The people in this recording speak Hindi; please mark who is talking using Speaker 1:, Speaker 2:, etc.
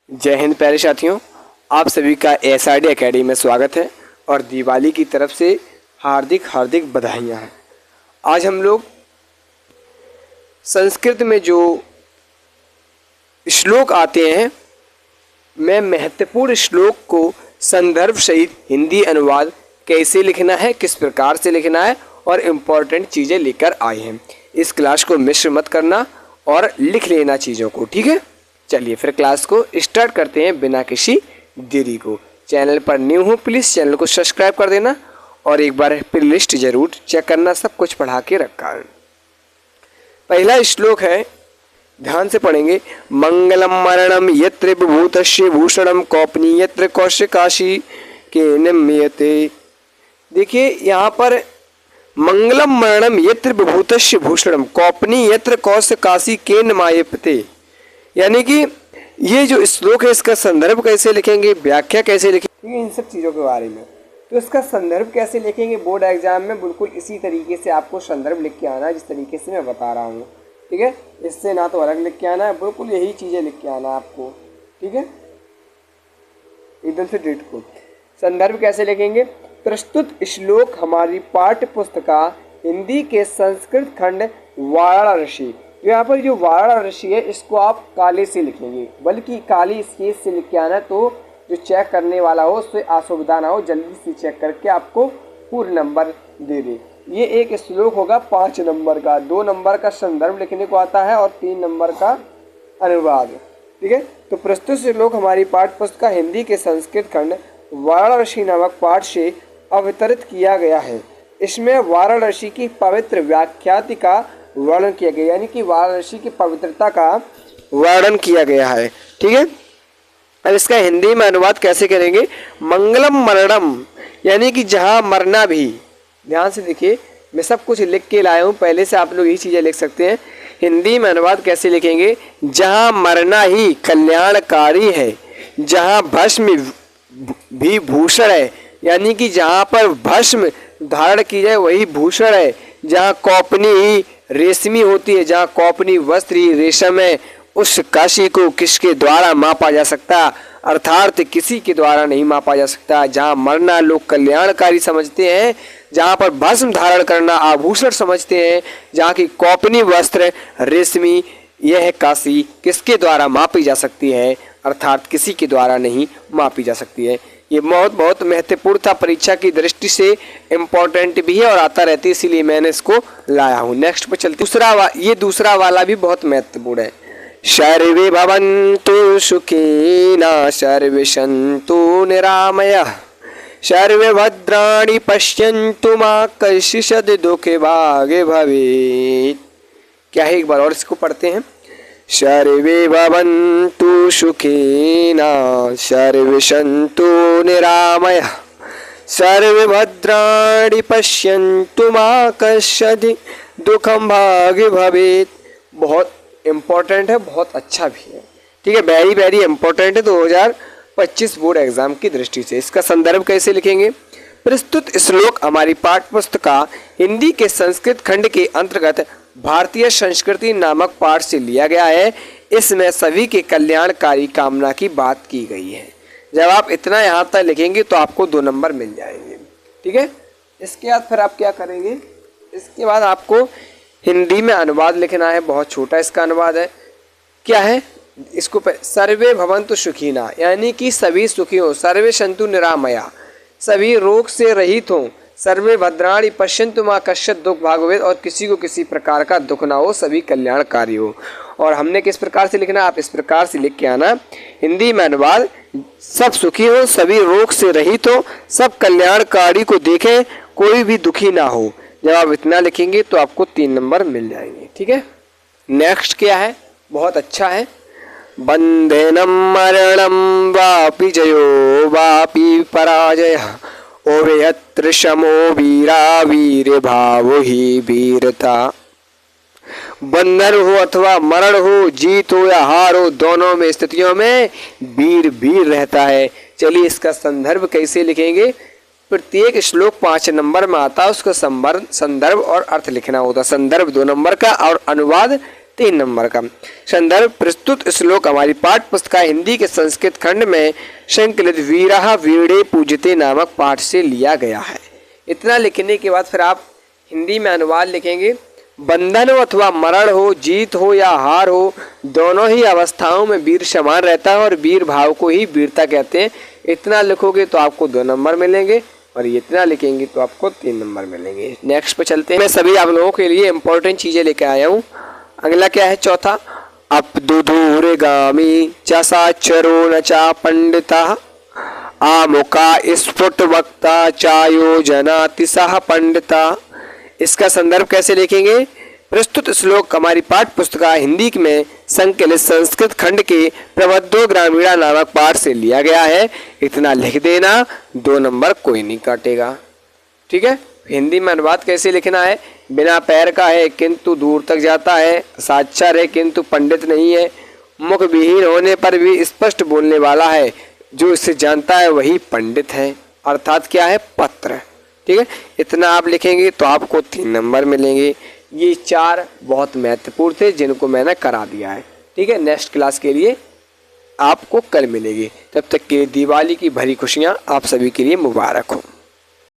Speaker 1: जय हिंद प्यारे साथियों, आप सभी का एसआरडी एकेडमी में स्वागत है और दिवाली की तरफ से हार्दिक हार्दिक बधाइयाँ हैं। आज हम लोग संस्कृत में जो श्लोक आते हैं, मैं महत्वपूर्ण श्लोक को संदर्भ सहित हिंदी अनुवाद कैसे लिखना है, किस प्रकार से लिखना है और इम्पोर्टेंट चीज़ें लेकर आए हैं। इस क्लास को मिस मत करना और लिख लेना चीज़ों को, ठीक है। चलिए फिर क्लास को स्टार्ट करते हैं बिना किसी देरी को। चैनल पर न्यू हो प्लीज़ चैनल को सब्सक्राइब कर देना और एक बार प्लेलिस्ट जरूर चेक करना, सब कुछ पढ़ा के रखा है। पहला श्लोक है, ध्यान से पढ़ेंगे। मंगलम मरणम यत्र विभूतस्य भूषणम कौपनी यत्र कौशिकाशी के निम्यते। देखिए यहाँ पर मंगलम मरणम यत्र विभूतस्य भूषणम कौपनी यत्र कौशिकाशी के नमायपते, यानी कि ये जो श्लोक है इसका संदर्भ कैसे लिखेंगे, व्याख्या कैसे लिखेंगे, इन सब चीज़ों के बारे में। तो इसका संदर्भ कैसे लिखेंगे बोर्ड एग्जाम में, बिल्कुल इसी तरीके से आपको संदर्भ लिख के आना है जिस तरीके से मैं बता रहा हूँ, ठीक है। इससे ना तो अलग लिख के आना है, बिल्कुल यही चीज़ें लिख के आना है आपको, ठीक है, एकदम से डेट को। संदर्भ कैसे लिखेंगे? प्रस्तुत श्लोक हमारी पाठ्य पुस्तका हिंदी के संस्कृत खंड वाराणसी। यहाँ पर जो वाराणसी है इसको आप काले से लिखेंगे, बल्कि काली स्केच से लिख के आना, तो जो चेक करने वाला हो उससे असुविधा ना हो, जल्दी से चेक करके आपको पूर्ण नंबर दे दे। ये एक श्लोक होगा 5 नंबर का, 2 नंबर का संदर्भ लिखने को आता है और 3 नंबर का अनुवाद, ठीक है। तो प्रस्तुत श्लोक हमारी पाठ्य पुस्तक हिंदी के संस्कृत खंड वाराणसी नामक पाठ से अवतरित किया गया है। इसमें वाराणसी की पवित्र व्याख्याति का वर्णन किया गया, यानी कि वाराणसी की पवित्रता का वर्णन किया गया है, ठीक है। अब इसका हिंदी में अनुवाद कैसे करेंगे? मंगलम मरणम, यानी कि जहाँ मरना भी, ध्यान से देखिए मैं सब कुछ लिख के लाया हूँ, पहले से आप लोग यही चीज़ें लिख सकते हैं। हिंदी में अनुवाद कैसे लिखेंगे? जहाँ मरना ही कल्याणकारी है, जहाँ भस्म भी भूषण है, यानी कि जहाँ पर भस्म धारण की जाए वही भूषण है। जहाँ कौपनी ही रेशमी होती है, जहाँ कौपनी वस्त्र ही रेशम है, उस काशी को किसके द्वारा मापा जा सकता, अर्थात किसी के द्वारा नहीं मापा जा सकता। जहाँ मरना लोग कल्याणकारी समझते हैं, जहाँ पर भस्म धारण करना आभूषण समझते हैं, जहाँ की कौपनी वस्त्र रेशमी, यह काशी किसके द्वारा मापी जा सकती है, अर्थात किसी के द्वारा नहीं मापी जा सकती है। ये बहुत महत्वपूर्ण था, परीक्षा की दृष्टि से इम्पोर्टेंट भी है और आता रहती है, इसीलिए मैंने इसको लाया हूँ। नेक्स्ट पे चलते, ये दूसरा वाला भी बहुत महत्वपूर्ण है। सर्वे भवन्तु सुखिनः सर्वे सन्तु निरामयः सर्वे भद्राणि पश्यन्तु मा कश्चित् दुःखे भागे भवेत्। क्या है, एक बार और इसको पढ़ते हैं। सर्वे भवन्तु सुखिनः सर्वे सन्तु निरामयः सर्वे भद्राणि पश्यन्तु मा कश्चित् दुःखं भाग्य भवेत्। बहुत इम्पोर्टेंट है, बहुत अच्छा भी है, ठीक है, वेरी इम्पोर्टेंट है 2025 बोर्ड एग्जाम की दृष्टि से। इसका संदर्भ कैसे लिखेंगे? प्रस्तुत श्लोक हमारी पाठ्य पुस्तका हिंदी के संस्कृत खंड के अंतर्गत भारतीय संस्कृति नामक पाठ से लिया गया है। इसमें सभी के कल्याणकारी कामना की बात की गई है। जब आप इतना यहाँ तक लिखेंगे तो आपको 2 नंबर मिल जाएंगे, ठीक है। इसके बाद फिर आप क्या करेंगे? इसके बाद आपको हिंदी में अनुवाद लिखना है, बहुत छोटा इसका अनुवाद है। क्या है इसको? सर्वे भवन्तु सुखिनः, यानी कि सभी सुखी हो, सर्वे सन्तु निरामया, सभी रोग से रहित हों, सर्वे भद्राणि पश्यन्तु मा कश्चित् दुःख भाग्य भवेत्, और किसी को किसी प्रकार का दुख ना हो, सभी कल्याणकारी हो। और हमने किस प्रकार से लिखना, आप इस प्रकार से लिख के आना। हिंदी में अनुवाद, सब सुखी हो, सभी रोग से रहित हो, सब कल्याणकारी को देखें, कोई भी दुखी ना हो। जब आप इतना लिखेंगे तो आपको 3 नंबर मिल जाएंगे, ठीक है। नेक्स्ट क्या है, बहुत अच्छा है। बंधनम मरणम वापि जयो वापि पराजयः ओवेयत्र शमो वीरा वीर भाव ही वीरता। बंधन हो अथवा मरण हो, जीत हो या हार हो, दोनों में स्थितियों में वीर वीर रहता है। चलिए इसका संदर्भ कैसे लिखेंगे? प्रत्येक श्लोक 5 नंबर में आता है, उसका संदर्भ और अर्थ लिखना होता है। संदर्भ 2 नंबर का और अनुवाद 3 नंबर का। संदर्भ प्रस्तुत श्लोक हमारी पाठ्य पुस्तक हिंदी के संस्कृत खंड में संकलित वीरः वीणे पूजते नामक पाठ से लिया गया है। इतना लिखने के बाद फिर आप हिंदी में अनुवाद लिखेंगे। बंधन हो अथवा मरण हो, जीत हो या हार हो, दोनों ही अवस्थाओं में वीर समान रहता है और वीर भाव को ही वीरता कहते हैं। इतना लिखोगे तो आपको 2 नंबर मिलेंगे और इतना लिखेंगे तो आपको 3 नंबर मिलेंगे। नेक्स्ट पे चलते हैं। मैं सभी आप लोगों के लिए इंपॉर्टेंट चीजें लेकर आया हूँ। अगला क्या है, चौथा, अपदुधूरगामी च साचरो न चा पंडितः आमुका स्फुट वक्ता चायोजनाति सह पंडिता। इसका संदर्भ कैसे लिखेंगे? प्रस्तुत श्लोक हमारी पाठ्य पुस्तक हिंदी में संकलित संस्कृत खंड के प्रबद्धो ग्रामीणा नामक पाठ से लिया गया है। इतना लिख देना, 2 नंबर कोई नहीं काटेगा। ठीक है। हिंदी में अनुवाद कैसे लिखना है? बिना पैर का है किंतु दूर तक जाता है, साक्षर है किंतु पंडित नहीं है, मुख विहीन होने पर भी स्पष्ट बोलने वाला है, जो इसे जानता है वही पंडित है। अर्थात क्या है? पत्र। ठीक है। इतना आप लिखेंगे तो आपको 3 नंबर मिलेंगे। ये 4 बहुत महत्वपूर्ण थे जिनको मैंने करा दिया है। ठीक है। नेक्स्ट क्लास के लिए आपको कल मिलेगी। तब तक के लिए दिवाली की भरी खुशियाँ आप सभी के लिए मुबारक हो।